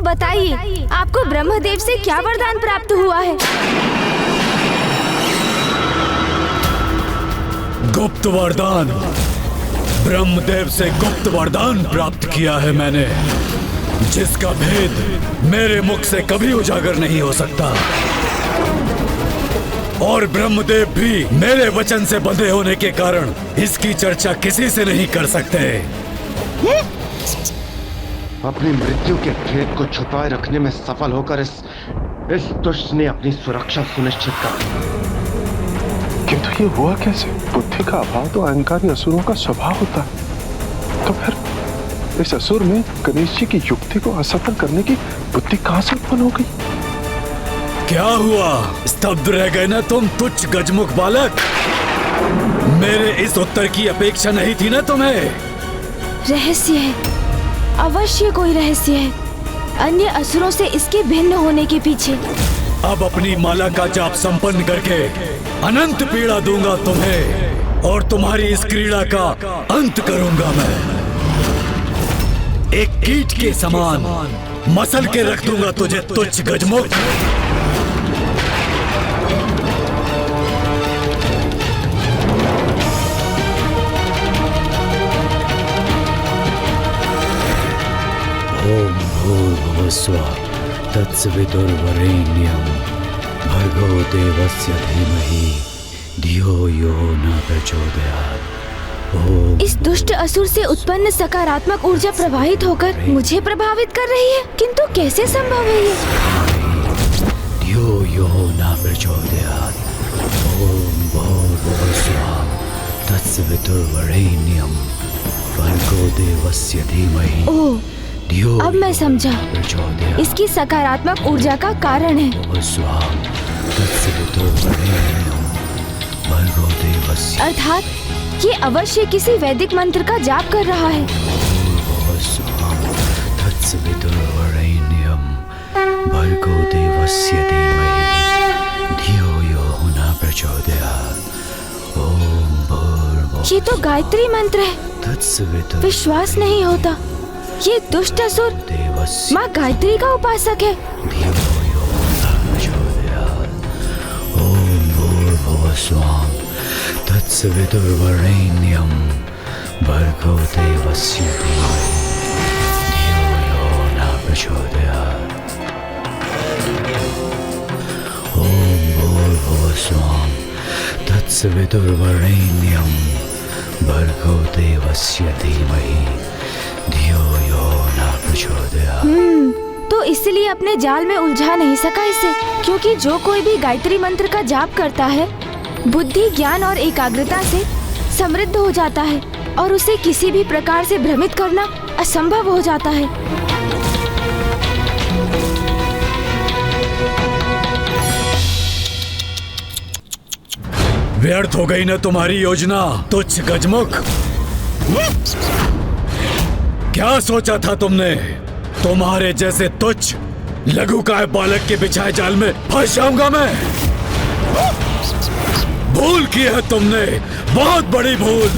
तो बताइए, आपको ब्रह्मदेव से क्या वरदान प्राप्त हुआ है? गुप्त वरदान। ब्रह्मदेव से गुप्त वरदान प्राप्त किया है मैंने, जिसका भेद मेरे मुख से कभी उजागर नहीं हो सकता। और ब्रह्मदेव भी मेरे वचन से बंधे होने के कारण इसकी चर्चा किसी से नहीं कर सकते। अपनी मृत्यु के भेद को छुपाए रखने में सफल होकर इस दुष्ट ने अपनी सुरक्षा सुनिश्चित कर। किंतु ये हुआ कैसे? बुद्धि का अभाव तो अहंकारी असुरों का स्वभाव होता है। तो फिर इस असुर में गणेश जी की युक्ति को असफल करने की बुद्धि कहां से उत्पन्न हो गई? क्या हुआ? स्तब्ध रह गए ना तुम, तुच्छ गजमुख बालक? मेरे इस उत्तर की अपेक्षा नहीं थी ना तुम्हें? रहस्य है, अवश्य कोई रहस्य है, अन्य असुरों से इसके भिन्न होने के पीछे। अब अपनी माला का जाप संपन्न करके अनंत पीड़ा दूंगा तुम्हें, और तुम्हारी इस क्रीड़ा का अंत करूंगा मैं। एक कीट के समान मसल के रख दूंगा तुझे, तुच्छ गजमुख। ओम भूर्भुवः स्वः तत्सवितुर्वरेण्यं भर्गो देवस्य धीमहि धियो यो न प्रचोदयात्। इस दुष्ट असुर से उत्पन्न सकारात्मक ऊर्जा प्रवाहित होकर मुझे प्रभावित कर रही है, किंतु कैसे संभव है ये? धियो यो न प्रचोदयात्। ओम भूर्भुवः स्वः तत्सवितुर्वरेण्यं भर्गो देवस्य धीमहि। ओह, अब मैं समझा, इसकी सकारात्मक ऊर्जा का कारण है। अर्थात ये अवश्य किसी वैदिक मंत्र का जाप कर रहा है। ये तो गायत्री मंत्र है, विश्वास नहीं होता। ये दुष्ट असुर माँ गायत्री का उपासक है। ओम भूर्भुवः स्वः तत्सवितुर्वरेण्यं भर्गो देवस्य धीमहि धियो यो न प्रचोदयात्। ओम भूर्भुवः स्वः तत्सवितुर्वरेण्यं भर्गो देवस्य धीमहि धियो यो न प्रचोदयात्। तो इसलिए अपने जाल में उलझा नहीं सका इसे, क्योंकि जो कोई भी गायत्री मंत्र का जाप करता है, बुद्धि, ज्ञान और एकाग्रता से समृद्ध हो जाता है और उसे किसी भी प्रकार से भ्रमित करना असंभव हो जाता है। व्यर्थ हो गई ना तुम्हारी योजना, तुच्छ गजमुख। क्या सोचा था तुमने? तुम्हारे जैसे तुच्छ लघुकाय बालक के बिछाए जाल में फंस जाऊंगा मैं? भूल की है तुमने, बहुत बड़ी भूल।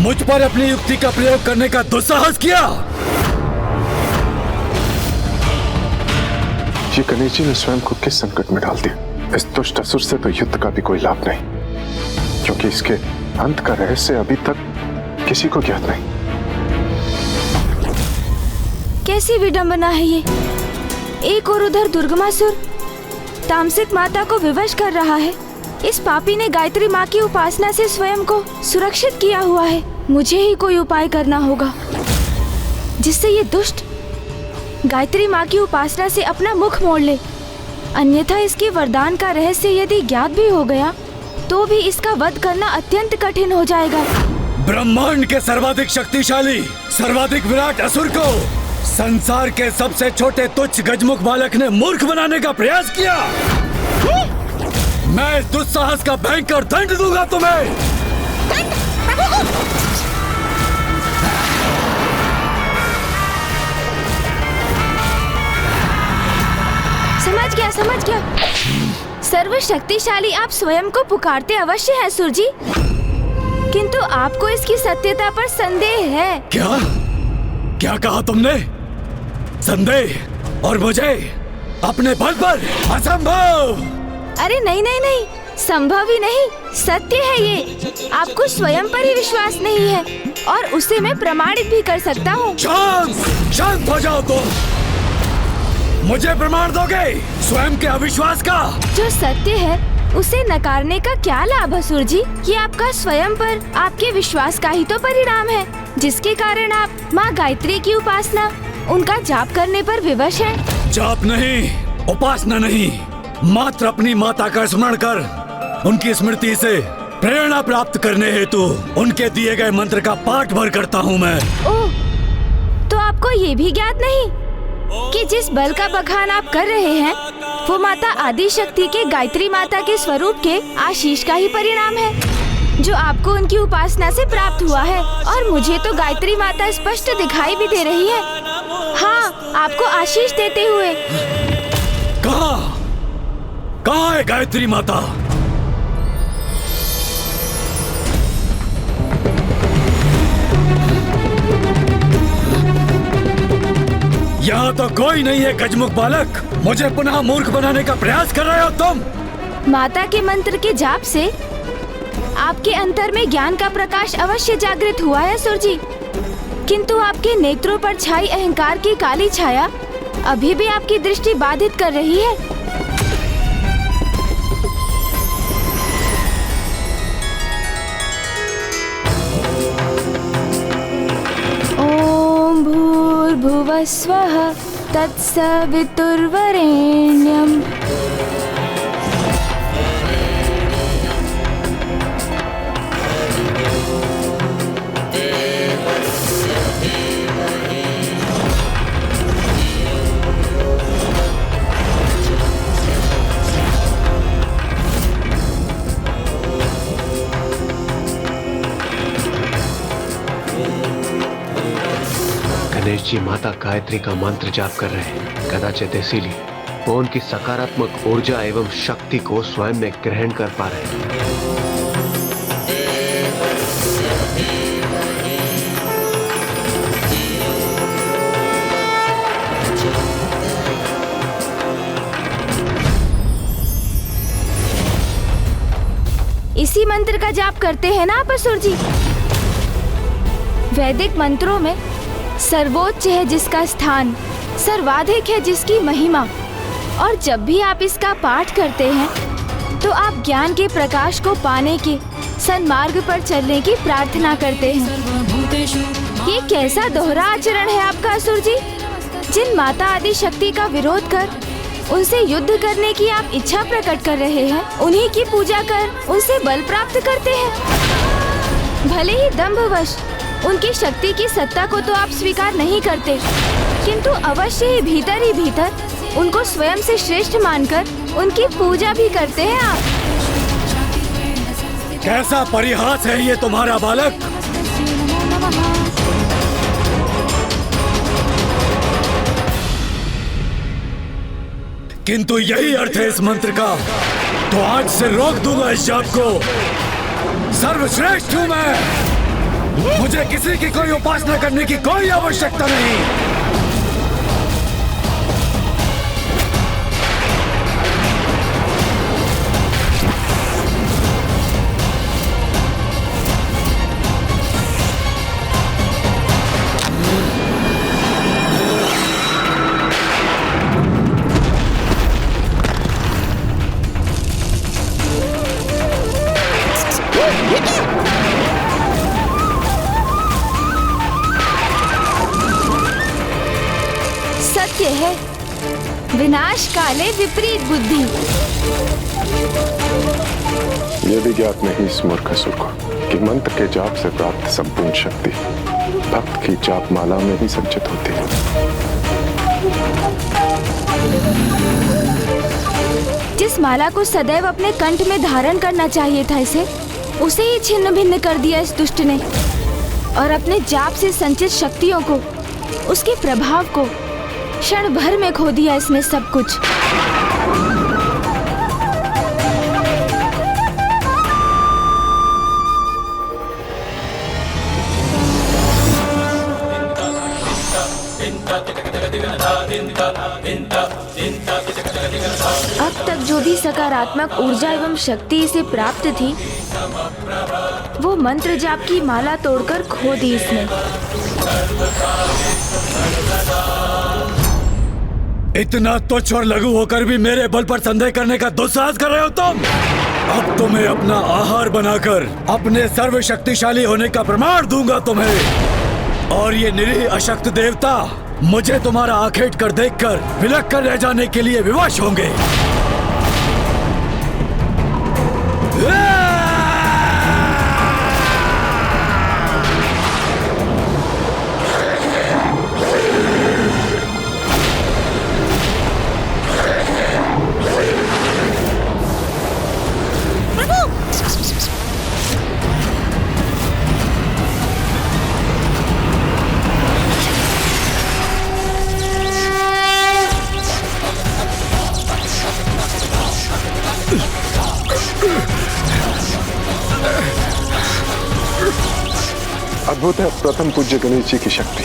मुझ पर अपनी युक्ति का प्रयोग करने का दुस्साहस किया। ये गणेश जी ने स्वयं को किस संकट में डाल दिया? इस दुष्ट असुर से तो युद्ध का भी कोई लाभ नहीं, क्योंकि इसके अंत का रहस्य अभी तक किसी को ज्ञात नहीं। कैसी विडंबना है ये! एक और उधर दुर्गमासुर तामसिक माता को विवश कर रहा है। इस पापी ने गायत्री माँ की उपासना से स्वयं को सुरक्षित किया हुआ है। मुझे ही कोई उपाय करना होगा जिससे ये दुष्ट गायत्री माँ की उपासना से अपना मुख मोड़ ले। अन्यथा इसके वरदान का रहस्य यदि ज्ञात भी हो गया तो भी इसका वध करना अत्यंत कठिन हो जाएगा। ब्रह्मांड के सर्वाधिक शक्तिशाली, सर्वाधिक विराट असुर को संसार के सबसे छोटे तुच्छ गजमुख बालक ने मूर्ख बनाने का प्रयास किया। मैं इस दुस्साहस का भयंकर दंड दूंगा तुम्हें। समझ गया। सर्वशक्तिशाली आप स्वयं को पुकारते अवश्य हैं असुर जी, किंतु आपको इसकी सत्यता पर संदेह है। क्या कहा तुमने? संदेह और मुझे अपने बल पर असंभव। अरे नहीं नहीं नहीं, संभव ही नहीं, सत्य है ये। आपको स्वयं पर ही विश्वास नहीं है और उसे मैं प्रमाणित भी कर सकता हूँ। शांत हो जाओ तुम। मुझे प्रमाण दोगे स्वयं के अविश्वास का? जो सत्य है उसे नकारने का क्या लाभ असुर जी? ये आपका स्वयं पर आपके विश्वास का ही तो परिणाम है, जिसके कारण आप माँ गायत्री की उपासना, उनका जाप करने पर विवश हैं। जाप नहीं, उपासना नहीं, मात्र अपनी माता का स्मरण कर उनकी स्मृति से प्रेरणा प्राप्त करने हेतु उनके दिए गए मंत्र का पाठ भर करता हूँ मैं। ओह, तो आपको ये भी ज्ञात नहीं कि जिस बल का बखान आप कर रहे हैं वो माता आदि शक्ति के गायत्री माता के स्वरूप के आशीष का ही परिणाम है, जो आपको उनकी उपासना से प्राप्त हुआ है। और मुझे तो गायत्री माता स्पष्ट दिखाई भी दे रही है। हाँ, आपको आशीष देते हुए। कहाँ है गायत्री माता? यहाँ तो कोई नहीं है गजमुख बालक। मुझे पुनः मूर्ख बनाने का प्रयास कर रहे हो तुम। माता के मंत्र के जाप से आपके अंतर में ज्ञान का प्रकाश अवश्य जागृत हुआ है असुर जी, किंतु आपके नेत्रों पर छाई अहंकार की काली छाया अभी भी आपकी दृष्टि बाधित कर रही है। ओम भूर्भुवः स्वः तत्सवितुर्वरेण्यम्। गणेश जी माता गायत्री का मंत्र जाप कर रहे हैं, कदाचित इसीलिए वो उनकी सकारात्मक ऊर्जा एवं शक्ति को स्वयं में ग्रहण कर पा रहे हैं। इसी मंत्र का जाप करते हैं ना आप असुर जी? वैदिक मंत्रों में सर्वोच्च है जिसका स्थान, सर्वाधिक है जिसकी महिमा, और जब भी आप इसका पाठ करते हैं तो आप ज्ञान के प्रकाश को पाने के सन्मार्ग पर चलने की प्रार्थना करते हैं। ये कैसा दोहरा आचरण है आपका असुर जी? जिन माता आदि शक्ति का विरोध कर उनसे युद्ध करने की आप इच्छा प्रकट कर रहे हैं, उन्हीं की पूजा कर उनसे बल प्राप्त करते हैं। भले ही दंभवश उनकी शक्ति की सत्ता को तो आप स्वीकार नहीं करते, किंतु अवश्य ही भीतर उनको स्वयं से श्रेष्ठ मानकर उनकी पूजा भी करते हैं आप। कैसा परिहास है ये तुम्हारा बालक? किंतु यही अर्थ है इस मंत्र का, तो आज से रोक दूंगा इस जाप को। सर्वश्रेष्ठ हूं मैं, मुझे किसी की कोई उपासना करने की कोई आवश्यकता नहीं। सत्य है, विनाश काले विपरीत बुद्धि। ये भी ज्ञात नहीं इस मूर्ख असुर को कि मंत्र के जाप से प्राप्त संपूर्ण शक्ति भक्त की जाप माला में ही संचित होती है। जिस माला को सदैव अपने कंठ में धारण करना चाहिए था इसे, उसे ही छिन्न भिन्न कर दिया इस दुष्ट ने, और अपने जाप से संचित शक्तियों को, उसके प्रभाव को क्षण भर में खो दिया इसने सब कुछ। अब तक जो भी सकारात्मक ऊर्जा एवं शक्ति इसे प्राप्त थी, वो मंत्र जाप की माला तोड़कर खो दी इसने। इतना तुच्छ और लघु होकर भी मेरे बल पर संदेह करने का दुस्साहस कर रहे हो तुम? अब तुम्हें अपना आहार बनाकर अपने सर्वशक्तिशाली होने का प्रमाण दूंगा तुम्हें। और ये निरीह अशक्त देवता मुझे तुम्हारा आखेट कर देखकर विलक कर रह जाने के लिए विवश होंगे। अद्भुत है प्रथम पूज्य गणेश जी की शक्ति।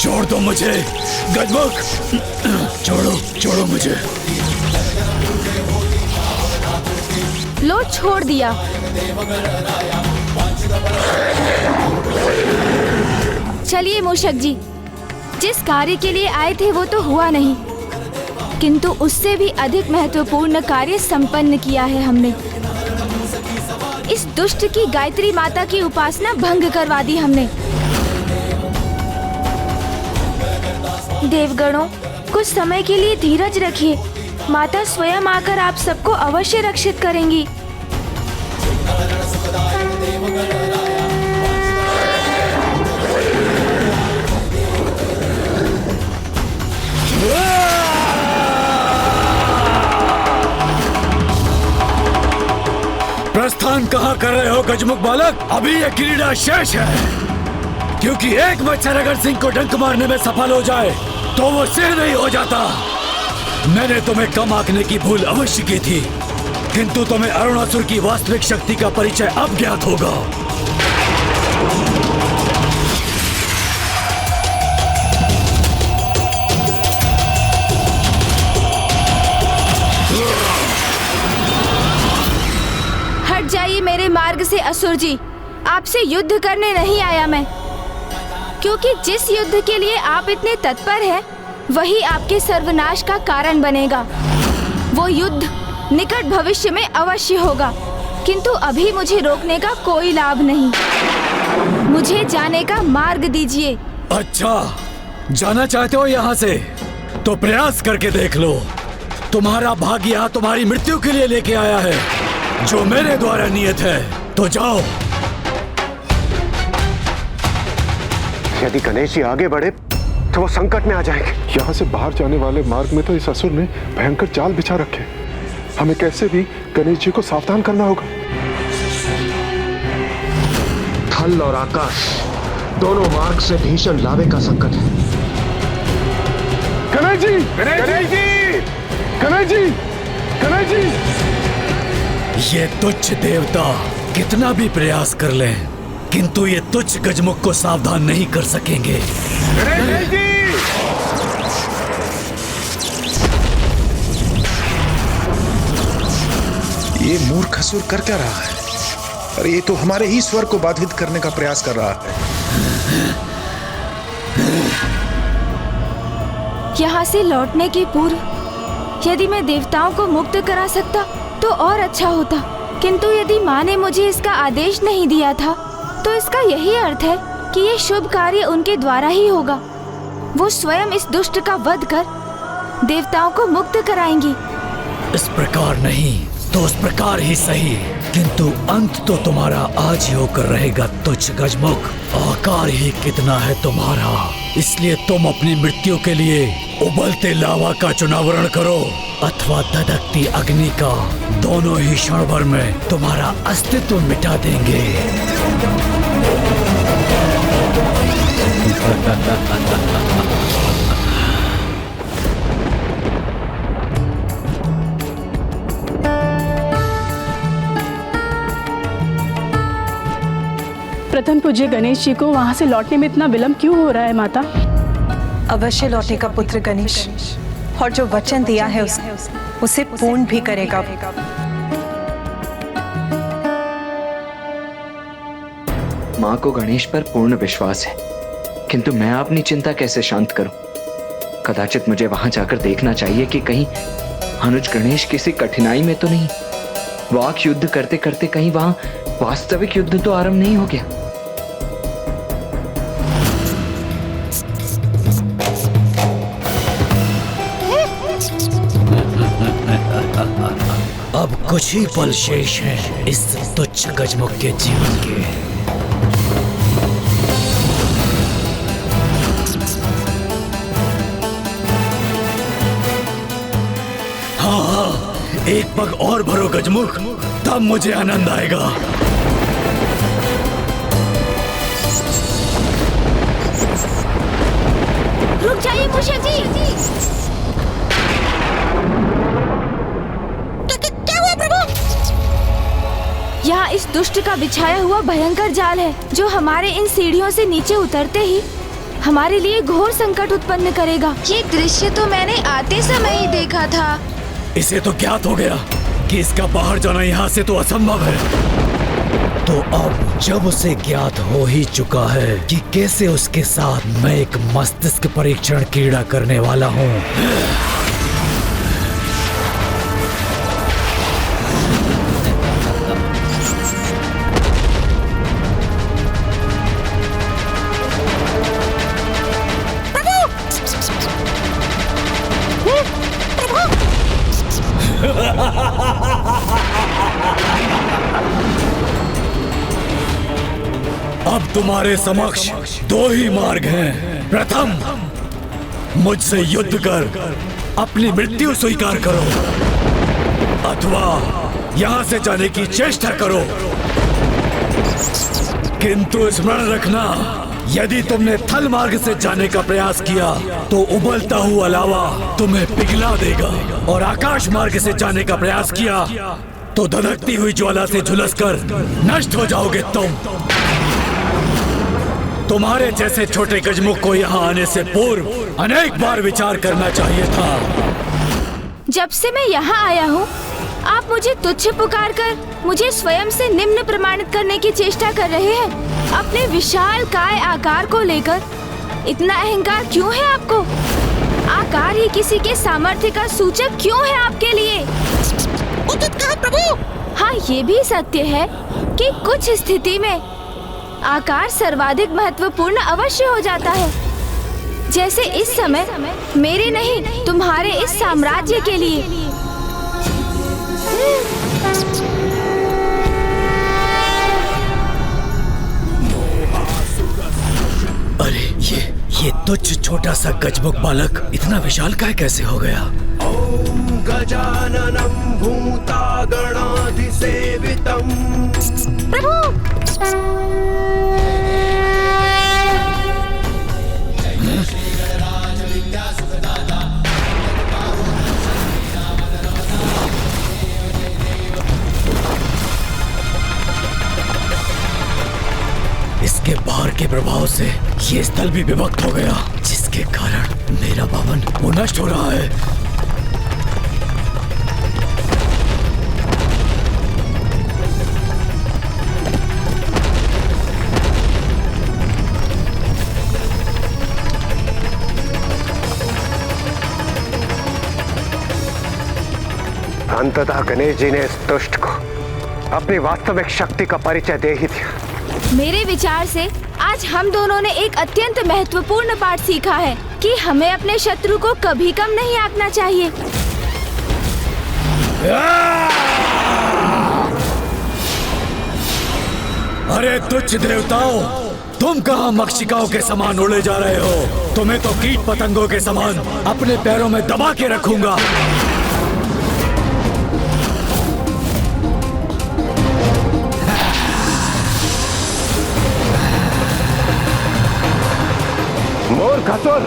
छोड़ दो मुझे गजमुख, छोड़ो मुझे। लो छोड़ दिया। चलिए मूषक जी, जिस कार्य के लिए आए थे वो तो हुआ नहीं, किंतु उससे भी अधिक महत्वपूर्ण कार्य संपन्न किया है हमने। इस दुष्ट की गायत्री माता की उपासना भंग करवा दी हमने। देवगणों, कुछ समय के लिए धीरज रखिए। माता स्वयं आकर आप सबको अवश्य रक्षित करेंगी। प्रस्थान कहाँ कर रहे हो गजमुख बालक? अभी ये क्रीड़ा शेष है, क्योंकि एक मच्छर अगर सिंह को डंक मारने में सफल हो जाए तो वो सिर नहीं हो जाता। मैंने तुम्हें कम आंकने की भूल अवश्य की थी, किंतु तुम्हें अरुणासुर की वास्तविक शक्ति का परिचय अब ज्ञात होगा। हट जाइए मेरे मार्ग से असुर जी। आपसे युद्ध करने नहीं आया मैं, क्योंकि जिस युद्ध के लिए आप इतने तत्पर हैं, वही आपके सर्वनाश का कारण बनेगा। वो युद्ध निकट भविष्य में अवश्य होगा, किंतु अभी मुझे रोकने का कोई लाभ नहीं। मुझे जाने का मार्ग दीजिए। अच्छा, जाना चाहते हो यहाँ से? तो प्रयास करके देख लो। तुम्हारा भाग्य यहाँ तुम्हारी मृत्यु के लिए लेके आया है, जो मेरे द्वारा नियत है। तो जाओ। यदि गणेश जी आगे बढ़े तो वो संकट में आ जाएंगे। यहाँ से बाहर जाने वाले मार्ग में तो इस असुर ने भयंकर जाल बिछा रखे। हमें कैसे भी गणेश जी को सावधान करना होगा। थल और आकाश दोनों मार्ग से भीषण लावे का संकट है। गणेश जी, गणेश जी, गणेश जी, गणेश जी। ये तुच्छ देवता कितना भी प्रयास कर लें, किंतु ये तुच्छ गजमुख को सावधान नहीं कर सकेंगे। गणेश जी! ये मूर्ख असुर कर क्या रहा है? अरे ये तो हमारे ही स्वर को बाधित करने का प्रयास कर रहा है। यहाँ से लौटने के पूर्व यदि मैं देवताओं को मुक्त करा सकता तो और अच्छा होता, किंतु यदि माँ ने मुझे इसका आदेश नहीं दिया था तो इसका यही अर्थ है कि ये शुभ कार्य उनके द्वारा ही होगा। वो स्वयं इस दुष्ट का वध कर देवताओं को मुक्त कराएंगी। इस प्रकार नहीं तो उस प्रकार ही सही, किंतु अंत तो तुम्हारा आज ही होकर रहेगा तुच्छ गजमुख। आकार ही कितना है तुम्हारा, इसलिए तुम अपनी मृत्यु के लिए उबलते लावा का चुनावरण करो अथवा धधकती अग्नि का। दोनों ही क्षण भर में तुम्हारा अस्तित्व मिटा देंगे। प्रथम पूज्य गणेश जी को वहाँ से लौटने में इतना विलंब क्यों हो रहा है माता? अवश्य लौटेगा पुत्र गणेश, और जो वचन दिया है उसे पूर्ण भी करेगा। माँ को गणेश पर पूर्ण विश्वास है, किंतु मैं अपनी चिंता कैसे शांत करूं? कदाचित मुझे वहां जाकर देखना चाहिए कि कहीं अनुज गणेश किसी कठिनाई में तो नहीं। वाक युद्ध करते करते कहीं वहां वास्तविक युद्ध तो आरंभ नहीं हो गया। अब कुछ ही पल शेष हैं इस तुच्छ गजमुख के जीवन के। हाँ, एक पग और भरो गजमुख, तब मुझे आनंद आएगा। रुक जाइए मूषक जी। क्या हुआ प्रभु? यहाँ इस दुष्ट का बिछाया हुआ भयंकर जाल है, जो हमारे इन सीढ़ियों से नीचे उतरते ही हमारे लिए घोर संकट उत्पन्न करेगा। ये दृश्य तो मैंने आते समय ही देखा था। इसे तो ज्ञात हो गया कि इसका बाहर जाना यहाँ से तो असंभव है। तो अब जब उसे ज्ञात हो ही चुका है कि कैसे उसके साथ मैं एक मस्तिष्क परीक्षण क्रीड़ा करने वाला हूँ, अब तुम्हारे समक्ष दो ही मार्ग हैं। प्रथम, मुझसे युद्ध कर अपनी मृत्यु स्वीकार करो, अथवा यहाँ से जाने की चेष्टा करो। किंतु स्मरण रखना, यदि तुमने थल मार्ग से जाने का प्रयास किया तो उबलता हुआ लावा तुम्हें पिघला देगा, और आकाश मार्ग से जाने का प्रयास किया तो धधकती हुई ज्वाला से झुलसकर नष्ट हो जाओगे तुम। तुम्हारे जैसे छोटे गजमुख को यहाँ आने से पूर्व अनेक बार विचार करना चाहिए था। जब से मैं यहाँ आया हूँ, आप मुझे तुच्छ पुकार कर मुझे स्वयं से निम्न प्रमाणित करने की चेष्टा कर रहे हैं। अपने विशाल काय आकार को लेकर इतना अहंकार क्यों है आपको? आकार ही किसी के सामर्थ्य का सूचक क्यों है आपके लिए? उचित कहा प्रभु। हाँ, ये भी सत्य है कि कुछ स्थिति में आकार सर्वाधिक महत्वपूर्ण अवश्य हो जाता है, जैसे इस समय मेरे नहीं तुम्हारे इस साम्राज्य के लिए। अरे ये तुच्छ छोटा सा गजमुख बालक इतना विशाल काय कैसे हो गया? ओम गजाननं भूतागणाधिसेवितं। प्रभु! इसके बाहर के प्रभाव से ये स्थल भी विभक्त हो गया, जिसके कारण मेरा भवन वो नष्ट हो रहा है। अंततः गणेश जी ने इस दुष्ट को अपनी वास्तविक शक्ति का परिचय दे ही दिया। मेरे विचार से आज हम दोनों ने एक अत्यंत महत्वपूर्ण पाठ सीखा है कि हमें अपने शत्रु को कभी कम नहीं आंकना चाहिए। अरे तुच्छ देवताओं, तुम कहाँ मक्षिकाओं के समान उड़े जा रहे हो? तुम्हें तो कीट पतंगों के समान अपने पैरों में दबा के रखूंगा। मूर्खसुर,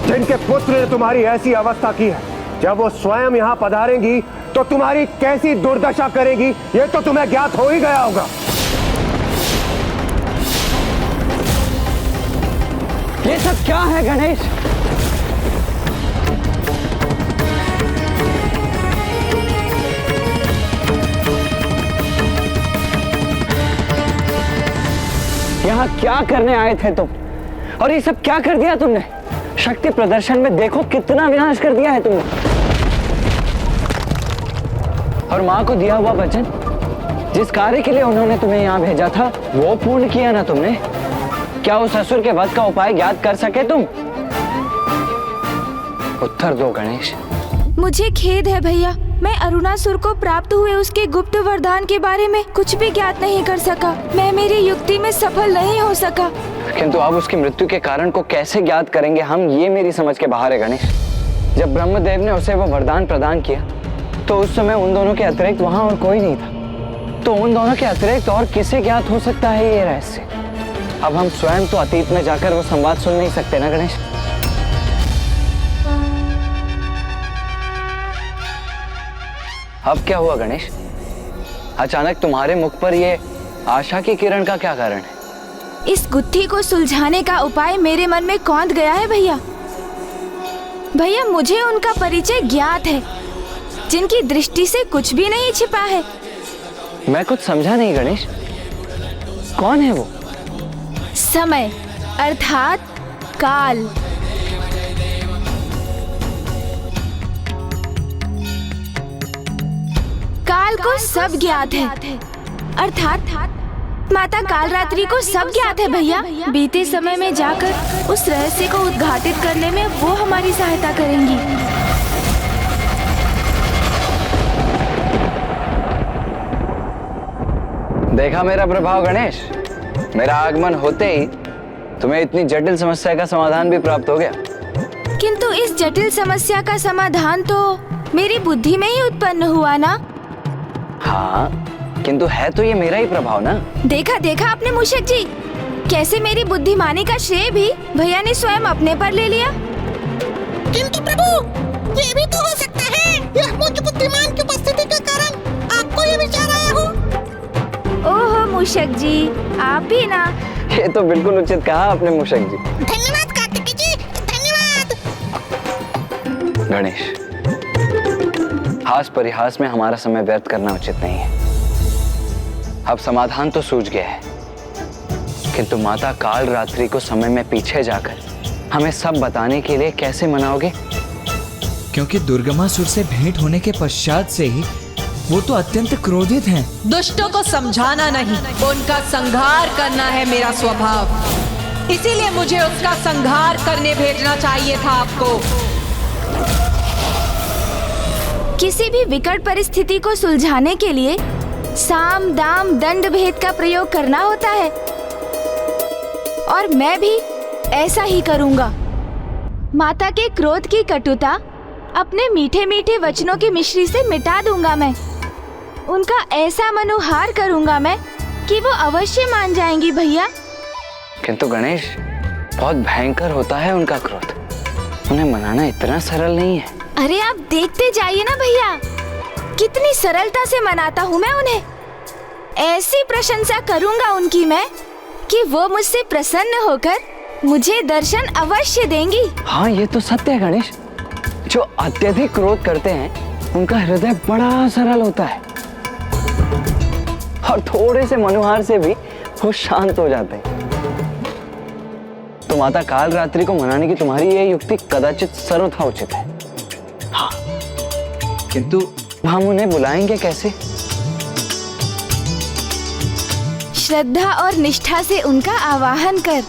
जिनके पुत्र ने तुम्हारी ऐसी अवस्था की है, जब वो स्वयं यहाँ पधारेंगी तो तुम्हारी कैसी दुर्दशा करेगी, ये तो तुम्हें ज्ञात हो ही गया होगा। ये सब क्या है गणेश? यहाँ क्या करने आए थे तुम? और ये सब क्या कर दिया तुमने? शक्ति प्रदर्शन में देखो कितना विनाश कर दिया है तुमने। और माँ को दिया हुआ वचन, जिस कार्य के लिए उन्होंने तुम्हें यहाँ भेजा था, वो पूर्ण किया ना तुमने? क्या उस असुर के वध का उपाय ज्ञात कर सके तुम? उत्तर दो गणेश। मुझे खेद है भैया, मैं अरुणासुर को प्राप्त हुए उसके गुप्त वरदान के बारे में कुछ भी ज्ञात नहीं कर सका। मैं मेरी युक्ति में सफल नहीं हो सका। किंतु अब उसकी मृत्यु के कारण को कैसे ज्ञात करेंगे हम, ये मेरी समझ के बाहर है गणेश। जब ब्रह्मदेव ने उसे वो वरदान प्रदान किया तो उस समय उन दोनों के अतिरिक्त वहां और कोई नहीं था। तो उन दोनों के अतिरिक्त और किसे ज्ञात हो सकता है ये रहस्य? अब हम स्वयं तो अतीत में जाकर वो संवाद सुन नहीं सकते ना गणेश। अब क्या हुआ गणेश? अचानक तुम्हारे मुख पर ये आशा की किरण का क्या कारण है? इस गुत्थी को सुलझाने का उपाय मेरे मन में कौंध गया है भैया। भैया मुझे उनका परिचय ज्ञात है, जिनकी दृष्टि से कुछ भी नहीं छिपा है। मैं कुछ समझा नहीं गणेश, कौन है वो? समय अर्थात काल। काल को सब ज्ञात है, अर्थात माता कालरात्रि को सब ज्ञात है भैया। बीते समय में जाकर उस रहस्य को उद्घाटित करने में वो हमारी सहायता करेंगी। देखा मेरा प्रभाव गणेश? मेरा आगमन होते ही तुम्हें इतनी जटिल समस्या का समाधान भी प्राप्त हो गया। किंतु इस जटिल समस्या का समाधान तो मेरी बुद्धि में ही उत्पन्न हुआ ना। हाँ, किंतु है तो ये मेरा ही प्रभाव ना। देखा देखा आपने मूषक जी, कैसे मेरी बुद्धिमानी का श्रेय भी भैया ने स्वयं अपने पर ले लिया। किंतु प्रभु, ये भी तो हो सकता है यह मुझ बुद्धिमान की उपस्थिति के कारण आपको ये विचार आया हो। ओहो मूषक जी, आप भी ना। ये तो बिल्कुल उचित कहा आपने मूषक जी। धन्यवाद कार्तिकी जी, धन्यवाद। गणेश, हास परिहास में हमारा समय व्यर्थ करना उचित नहीं है। अब समाधान तो सूझ गया है, किंतु माता काल रात्रि को समय में पीछे जाकर हमें सब बताने के लिए कैसे मनाओगे? क्योंकि दुर्गमासुर से भेंट होने के पश्चात से ही वो तो अत्यंत क्रोधित हैं। दुष्टों को समझाना नहीं, उनका संहार करना है मेरा स्वभाव। इसीलिए मुझे उसका संहार करने भेजना चाहिए था आपको। किसी भी विकट परिस्थिति को सुलझाने के लिए साम दाम दंड भेद का प्रयोग करना होता है, और मैं भी ऐसा ही करूंगा। माता के क्रोध की कटुता अपने मीठे मीठे वचनों की मिश्री से मिटा दूंगा मैं। उनका ऐसा मनुहार करूंगा मैं कि वो अवश्य मान जाएंगी भैया। किंतु गणेश, बहुत भयंकर होता है उनका क्रोध। उन्हें मनाना इतना सरल नहीं है। अरे आप देखते जाइए ना भैया, कितनी सरलता से मनाता हूँ मैं उन्हें। ऐसी प्रशंसा करूंगा उनकी मैं कि वो मुझसे प्रसन्न होकर मुझे दर्शन अवश्य देंगी। हाँ, ये तो सत्य है गणेश। जो अत्यधिक क्रोध करते हैं उनका हृदय बड़ा सरल होता है, और थोड़े से मनुहार से भी वो शांत हो जाते हैं। तो माता काल रात्रि को मनाने की तुम्हारी ये युक्ति कदाचित सर्वथा उचित है। हाँ, किंतु हम उन्हें बुलाएंगे कैसे? श्रद्धा और निष्ठा से उनका आवाहन कर।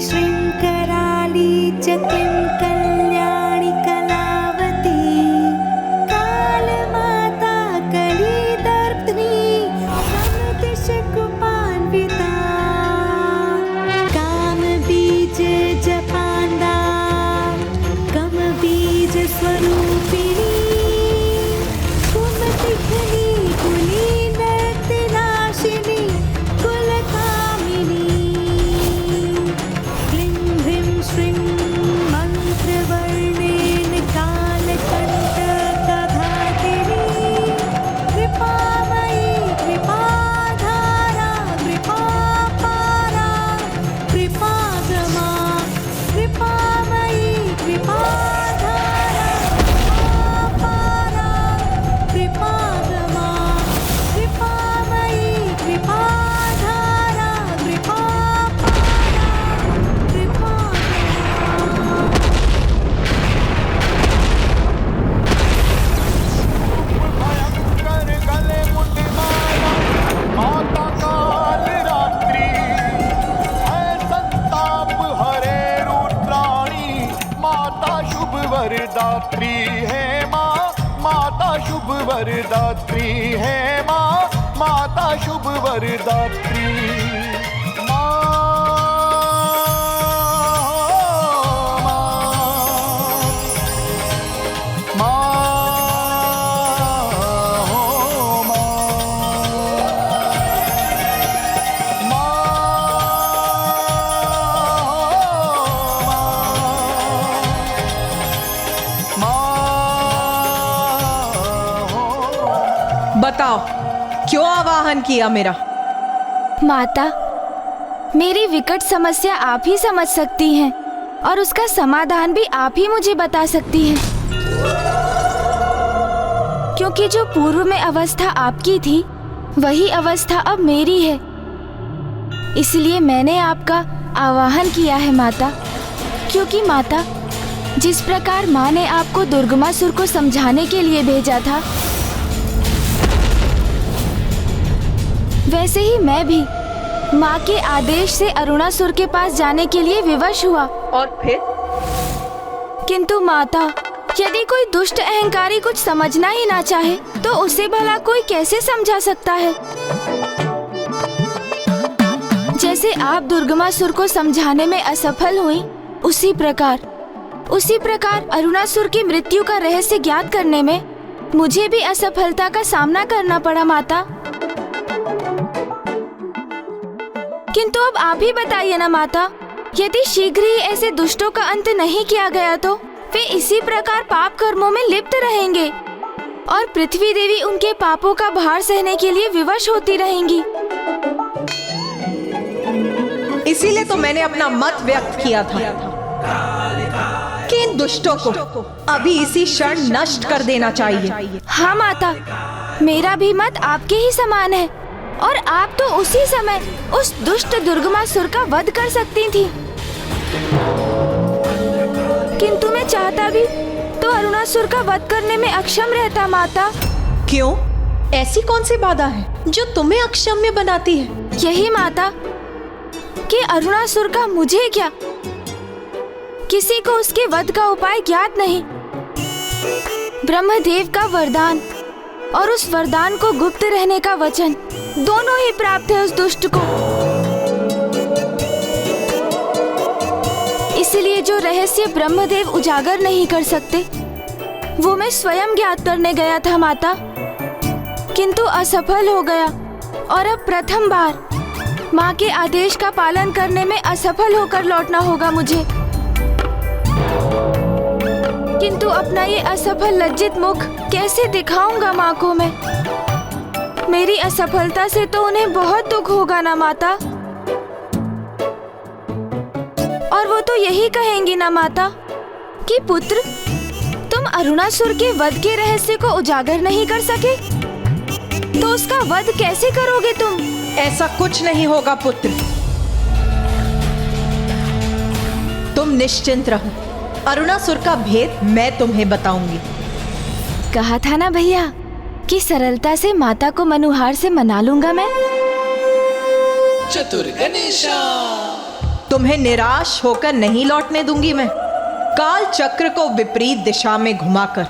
श्रृंखराली च किं कल्याणी कलावती कालमाता कलिदर्पिणी समतिशकुपान्विता कामबीज जपान्दा कमबीज स्वरूपिणी कुमतिघ्नी वरदात्री है माँ, माता शुभ वरदात्री है माँ, माता शुभ वरदात्री। बताओ क्यों आवाहन किया मेरा? माता, मेरी विकट समस्या आप ही समझ सकती हैं और उसका समाधान भी आप ही मुझे बता सकती हैं। क्योंकि जो पूर्व में अवस्था आपकी थी वही अवस्था अब मेरी है, इसलिए मैंने आपका आवाहन किया है माता। क्योंकि माता, जिस प्रकार माँ ने आपको दुर्गमासुर को समझाने के लिए भेजा था, वैसे ही मैं भी माँ के आदेश से अरुणासुर के पास जाने के लिए विवश हुआ। और फिर? किंतु माता, यदि कोई दुष्ट अहंकारी कुछ समझना ही ना चाहे तो उसे भला कोई कैसे समझा सकता है? जैसे आप दुर्गमासुर को समझाने में असफल हुई, उसी प्रकार अरुणासुर की मृत्यु का रहस्य ज्ञात करने में मुझे भी असफलता का सामना करना पड़ा माता। किंतु अब आप ही बताइए ना माता, यदि शीघ्र ही ऐसे दुष्टों का अंत नहीं किया गया तो वे इसी प्रकार पाप कर्मों में लिप्त रहेंगे और पृथ्वी देवी उनके पापों का भार सहने के लिए विवश होती रहेंगी। इसीलिए तो मैंने अपना मत व्यक्त किया था कि इन दुष्टों को अभी इसी क्षण नष्ट कर देना चाहिए। हाँ माता, मेरा भी मत आपके ही समान है और आप तो उसी समय उस दुष्ट दुर्गमासुर का वध कर सकती थी। किंतु मैं चाहता भी तो अरुणासुर का वध करने में अक्षम रहता माता। क्यों? ऐसी कौन सी बाधा है जो तुम्हें अक्षम्य बनाती है? यही माता कि अरुणासुर का मुझे क्या, किसी को उसके वध का उपाय ज्ञात नहीं। ब्रह्मदेव का वरदान और उस वरदान को गुप्त रहने का वचन दोनों ही प्राप्त है उस दुष्ट को। इसलिए जो रहस्य ब्रह्मदेव उजागर नहीं कर सकते वो मैं स्वयं ज्ञात करने गया था माता, किंतु असफल हो गया और अब प्रथम बार माँ के आदेश का पालन करने में असफल होकर लौटना होगा मुझे। किंतु अपना ये असफल लज्जित मुख कैसे दिखाऊंगा माँ को मैं? मेरी असफलता से तो उन्हें बहुत दुख होगा ना माता। और वो तो यही कहेंगी ना माता कि पुत्र, तुम अरुणासुर के वध के रहस्य को उजागर नहीं कर सके तो उसका वध कैसे करोगे तुम? ऐसा कुछ नहीं होगा पुत्र, तुम निश्चिंत रहो। अरुणासुर का भेद मैं तुम्हें बताऊंगी। कहा था ना भैया कि सरलता से माता को मनुहार से मना लूंगा मैं। चतुर गणेशा, तुम्हें निराश होकर नहीं लौटने दूंगी मैं। काल चक्र को विपरीत दिशा में घुमाकर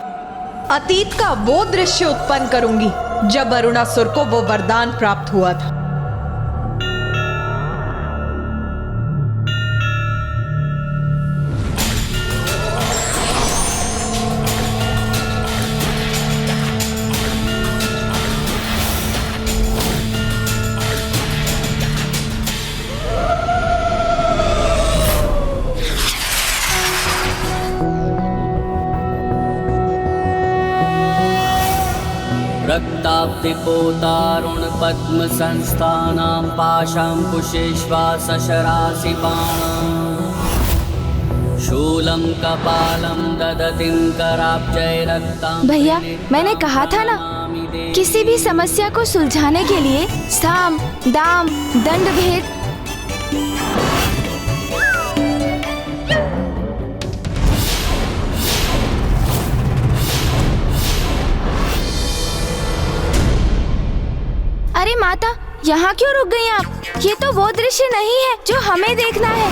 अतीत का वो दृश्य उत्पन्न करूंगी जब अरुणासुर को वो वरदान प्राप्त हुआ था। रक्ताब्धिपोतारुण पद्म संस्थानां पाशांकुशेश्वासशरासि बाणां शूलं कपालं ददतिं कराब्जय रक्तां। भैया, मैंने कहा था ना, किसी भी समस्या को सुलझाने के लिए साम, दाम, दंड भेद अरे माता, यहाँ क्यों रुक गई आप? ये तो वो दृश्य नहीं है जो हमें देखना है।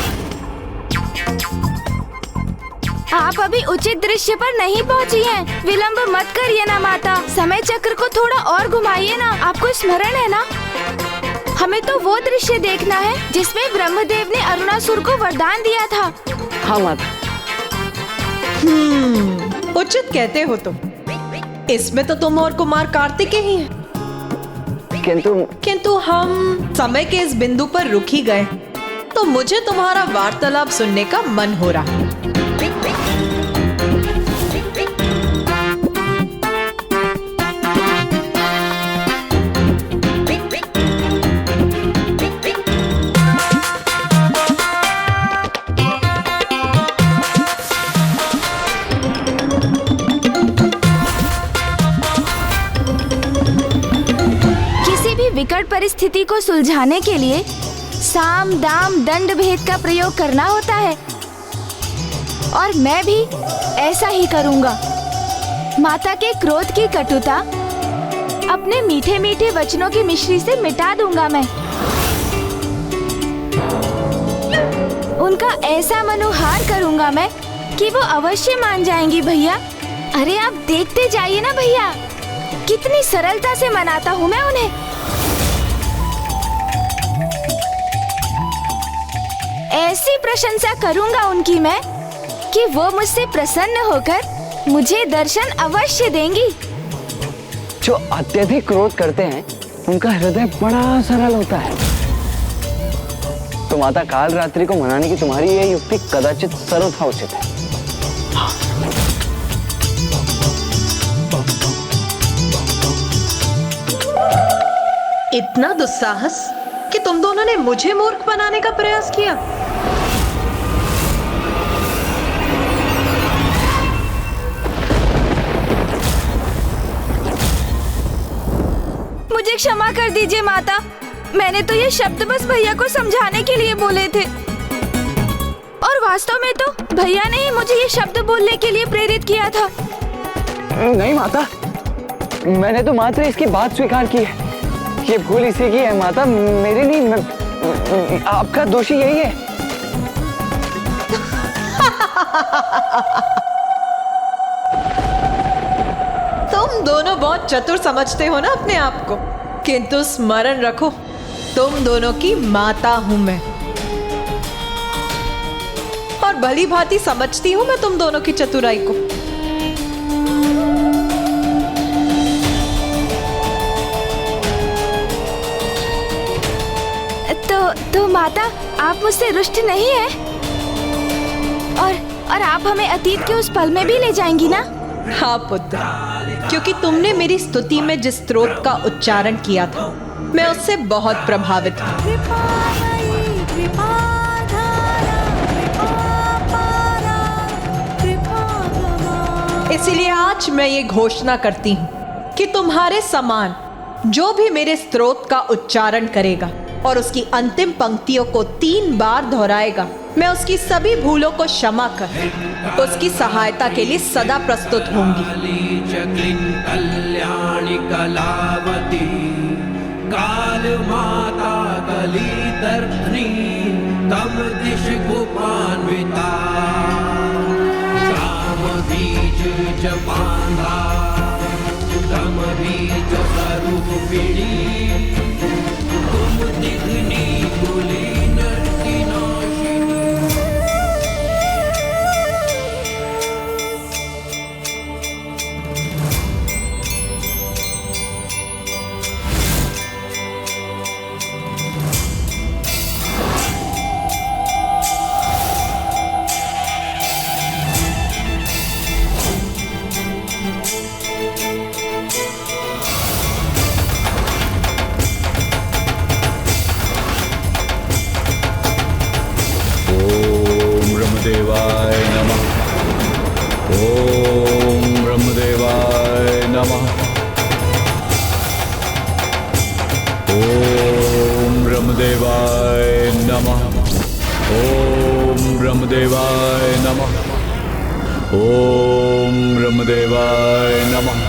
आप अभी उचित दृश्य पर नहीं पहुंची हैं। विलंब मत करिए ना माता, समय चक्र को थोड़ा और घुमाइए ना। आपको स्मरण है ना, हमें तो वो दृश्य देखना है जिसमें ब्रह्मदेव ने अरुणासुर को वरदान दिया था। हाँ माता। उचित कहते हो तुम। इसमें तो तुम और कुमार कार्तिकेय ही हैं। किंतु हम समय के इस बिंदु पर रुक ही गए, तो मुझे तुम्हारा वार्तालाप सुनने का मन हो रहा है। विकट परिस्थिति को सुलझाने के लिए साम दाम दंड भेद का प्रयोग करना होता है, और मैं भी ऐसा ही करूंगा। माता के क्रोध की कटुता अपने मीठे मीठे वचनों की मिश्री से मिटा दूंगा मैं। उनका ऐसा मनोहार करूंगा मैं कि वो अवश्य मान जाएंगी भैया। अरे आप देखते जाइए ना भैया, कितनी सरलता से मनाता हूँ मैं उन्हें। ऐसी प्रशंसा करूंगा उनकी मैं कि वो मुझसे प्रसन्न होकर मुझे दर्शन अवश्य देंगी। जो अत्यधिक क्रोध करते हैं उनका हृदय बड़ा सरल होता है। तो माता, काल रात्रि को मनाने की तुम्हारी यह युक्ति कदाचित सर्वथा उचित है। इतना दुस्साहस कि तुम दोनों ने मुझे मूर्ख बनाने का प्रयास किया। मुझे क्षमा कर दीजिए माता, मैंने तो ये शब्द बस भैया को समझाने के लिए बोले थे, और वास्तव में तो भैया ने ही मुझे ये शब्द बोलने के लिए प्रेरित किया था। नहीं माता, मैंने तो मात्र इसकी बात स्वीकार की है। ये भूल इसी की है माता, मेरी नहीं। आपका दोषी यही है। तुम दोनों बहुत चतुर समझते हो ना अपने आप को, किंतु स्मरण रखो, तुम दोनों की माता हूं मैं, और भली भांति समझती हूं मैं तुम दोनों की चतुराई को। तो माता, आप मुझसे रुष्ट नहीं है, और आप हमें अतीत के उस पल में भी ले जाएंगी ना? हाँ पुत्र, क्योंकि तुमने मेरी स्तुति में जिस स्तोत्र का उच्चारण किया था, मैं उससे बहुत प्रभावित हूँ। इसीलिए आज मैं ये घोषणा करती हूँ कि तुम्हारे समान जो भी मेरे स्तोत्र का उच्चारण करेगा और उसकी अंतिम पंक्तियों को 3 बार दोहराएगा, मैं उसकी सभी भूलों को क्षमा कर उसकी सहायता के लिए सदा प्रस्तुत होंगी। कल्याणी कलावती काल माता कली दर्पणी तम दिश गोपान्विता श्याम बीज जपांधा तम बीज स्वरूपिणी दिग्नी कुलीन नाशिनी। ब्रह्मदेवाय नमः। ओम ब्रह्मदेवाय नमः। ओम ब्रह्मदेवाय नमः। ओम ब्रह्मदेवाय नमः। ओम ब्रह्मदेवाय नमः।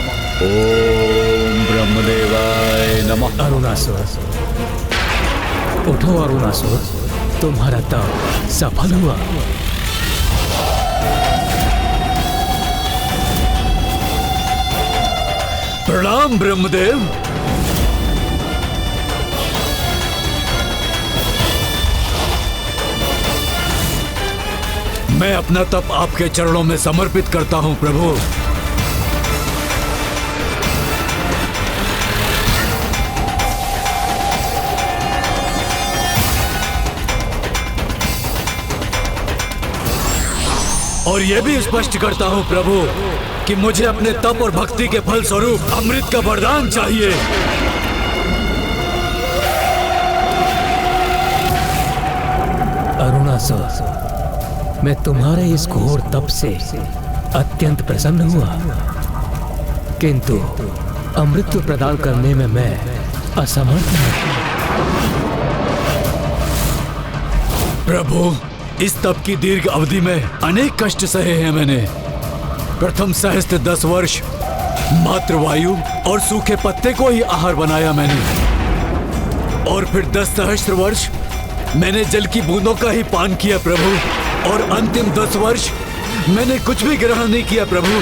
ओम ब्रह्मदेवाय नमः। अरुणासुर, उठो अरुणासुर, तुम्हारा तप सफल हुआ। प्रणाम ब्रह्मदेव। मैं अपना तप आपके चरणों में समर्पित करता हूं प्रभु। और यह भी स्पष्ट करता हूं प्रभु कि मुझे अपने तप और भक्ति के फल स्वरूप अमृत का वरदान चाहिए। अरुणासुर, मैं तुम्हारे इस घोर तप से अत्यंत प्रसन्न हुआ, किंतु अमृत प्रदान करने में मैं असमर्थ हूं। प्रभु, इस तप की दीर्घ अवधि में अनेक कष्ट सहे हैं मैंने। प्रथम सहस्त्र 10 वर्ष मात्र वायु और सूखे पत्ते को ही आहार बनाया मैंने, और फिर 10 सहस्त्र वर्ष मैंने जल की बूंदों का ही पान किया प्रभु, और अंतिम 10 वर्ष मैंने कुछ भी ग्रहण नहीं किया प्रभु।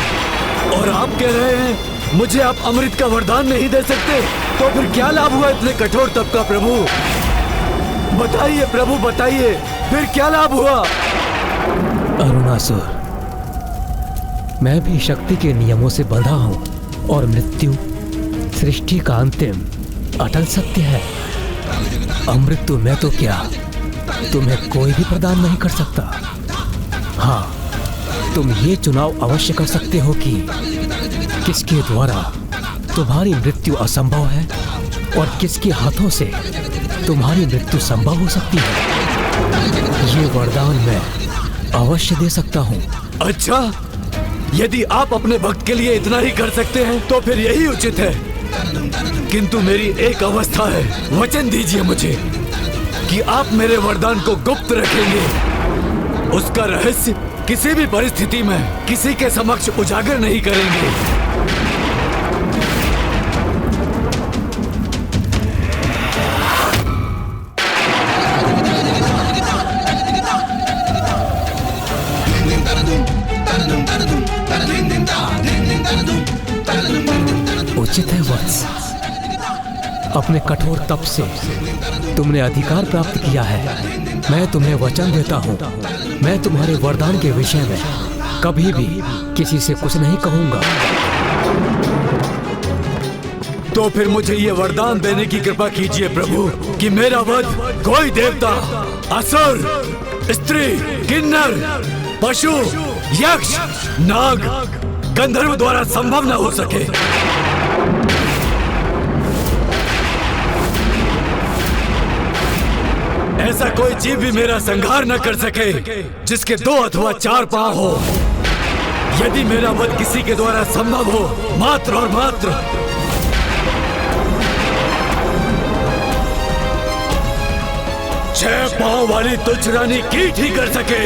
और आप कह रहे हैं मुझे आप अमृत का वरदान नहीं दे सकते, तो फिर क्या लाभ हुआ इतने कठोर तप का प्रभु? बताइए प्रभु, बताइए, फिर क्या लाभ हुआ? अरुणासुर, मैं भी शक्ति के नियमों से बंधा हूं, और मृत्यु सृष्टि का अंतिम अटल सत्य है। अमृत तो मैं तो क्या, तुम्हें कोई भी प्रदान नहीं कर सकता। हाँ, तुम ये चुनाव अवश्य कर सकते हो कि किसके द्वारा तुम्हारी मृत्यु असंभव है और किसके हाथों से तुम्हारी मृत्यु संभव हो सकती है। ये वरदान मैं अवश्य दे सकता हूँ। अच्छा, यदि आप अपने भक्त के लिए इतना ही कर सकते हैं तो फिर यही उचित है, किंतु मेरी एक अवस्था है। वचन दीजिए मुझे कि आप मेरे वरदान को गुप्त रखेंगे, उसका रहस्य किसी भी परिस्थिति में किसी के समक्ष उजागर नहीं करेंगे। उचित है वत्स, अपने कठोर तप से तुमने अधिकार प्राप्त किया है। मैं तुम्हें वचन देता हूँ, मैं तुम्हारे वरदान के विषय में कभी भी किसी से कुछ नहीं कहूँगा। तो फिर मुझे ये वरदान देने की कृपा कीजिए प्रभु कि मेरा वध कोई देवता, असुर, स्त्री, किन्नर, पशु, यक्ष, नाग, गंधर्व द्वारा संभव न हो सके। ऐसा कोई जीव भी मेरा संहार न कर सके जिसके 2 अथवा 4 पांव हो। यदि मेरा वध किसी के द्वारा संभव हो, मात्र और मात्र 6 पांव वाली तुच्छ रानी कीट ही कर सके,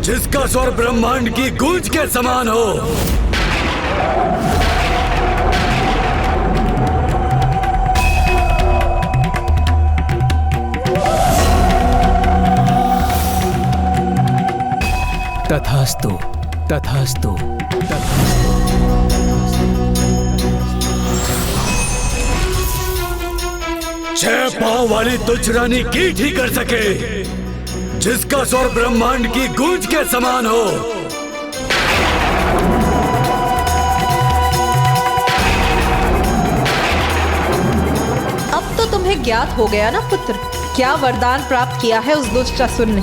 जिसका स्वर ब्रह्मांड की गूंज के समान हो। तथास्तु, तथास्तु, तथास्तु। 6 पांव वाली तुच्छ रानी कीट ही कर सके, जिसका स्वर ब्रह्मांड की गूंज के समान हो। अब तो तुम्हें ज्ञात हो गया ना पुत्र, क्या वरदान प्राप्त किया है उस दुष्ट असुर ने?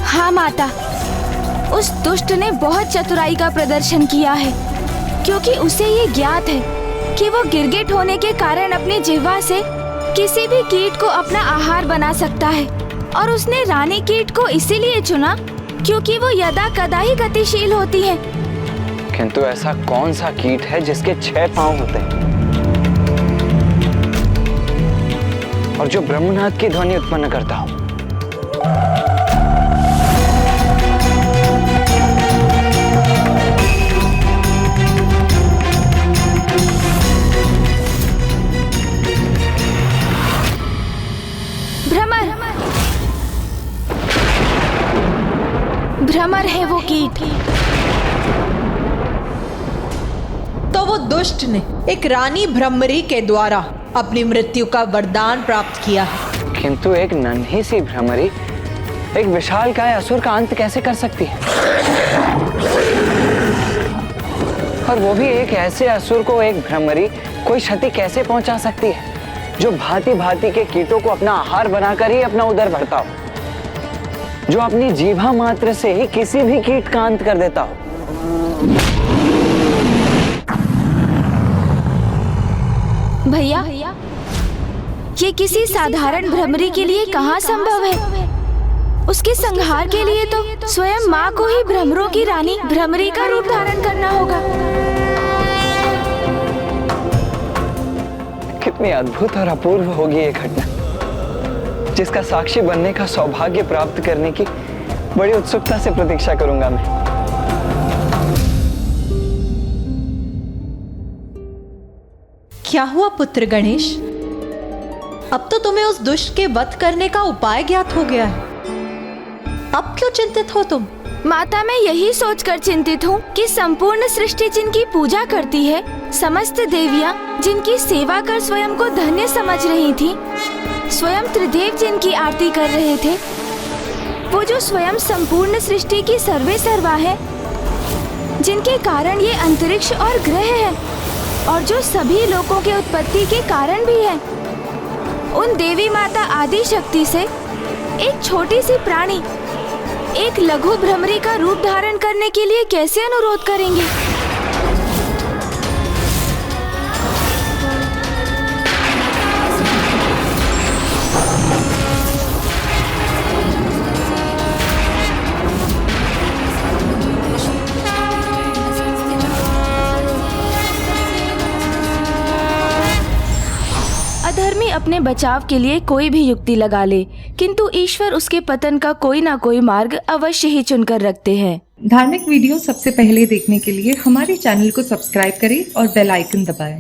हाँ माता, उस दुष्ट ने बहुत चतुराई का प्रदर्शन किया है, क्योंकि उसे ये ज्ञात है कि वो गिरगिट होने के कारण अपनी जिह्वा से किसी भी कीट को अपना आहार बना सकता है, और उसने रानी कीट को इसीलिए चुना क्योंकि वो यदा कदा ही गतिशील होती है। किंतु ऐसा कौन सा कीट है जिसके 6 पांव होते हैं और जो ब्रह्मनाद की ध्वनि उत्पन्न करता हो? भ्रमर है वो कीट। तो वो दुष्ट ने एक रानी भ्रमरी के द्वारा अपनी मृत्यु का वरदान प्राप्त किया है। किंतु एक नन्ही सी भ्रमरी एक विशालकाय असुर का अंत कैसे कर सकती है? और वो भी एक ऐसे असुर को एक भ्रमरी कोई क्षति कैसे पहुंचा सकती है जो भांति भांति के कीटों को अपना आहार बनाकर ही अपना उदर भरता हो, जो अपनी जीभा मात्र से ही किसी भी कीट का अंत कर देता हो। भैया, ये किसी साधारण भ्रमरी के लिए कहाँ संभव है? उसके संहार के लिए तो स्वयं माँ को ही भ्रमरों की रानी भ्रमरी का रूप धारण करना होगा। कितनी अद्भुत और अपूर्व होगी ये घटना, जिसका साक्षी बनने का सौभाग्य प्राप्त करने की बड़ी उत्सुकता से प्रतीक्षा करूंगा मैं। क्या हुआ पुत्र गणेश? अब तो तुम्हें उस दुष्ट के वध करने का उपाय ज्ञात हो गया है। अब क्यों चिंतित हो तुम? माता, मैं यही सोचकर चिंतित हूँ कि संपूर्ण सृष्टि जिनकी पूजा करती है, समस्त देवियाँ जिनकी सेवा कर स्वयं को धन्य समझ रही थी, स्वयं त्रिदेव जिनकी आरती कर रहे थे, वो जो स्वयं संपूर्ण सृष्टि की सर्वे सर्वा है, जिनके कारण ये अंतरिक्ष और ग्रह है, और जो सभी लोकों के उत्पत्ति के कारण भी है, उन देवी माता आदि शक्ति से एक छोटी सी प्राणी एक लघु भ्रमरी का रूप धारण करने के लिए कैसे अनुरोध करेंगे? अधर्मी अपने बचाव के लिए कोई भी युक्ति लगा ले, किंतु ईश्वर उसके पतन का कोई ना कोई मार्ग अवश्य ही चुनकर रखते हैं। धार्मिक वीडियो सबसे पहले देखने के लिए हमारे चैनल को सब्सक्राइब करें और बेल आइकन दबाएं।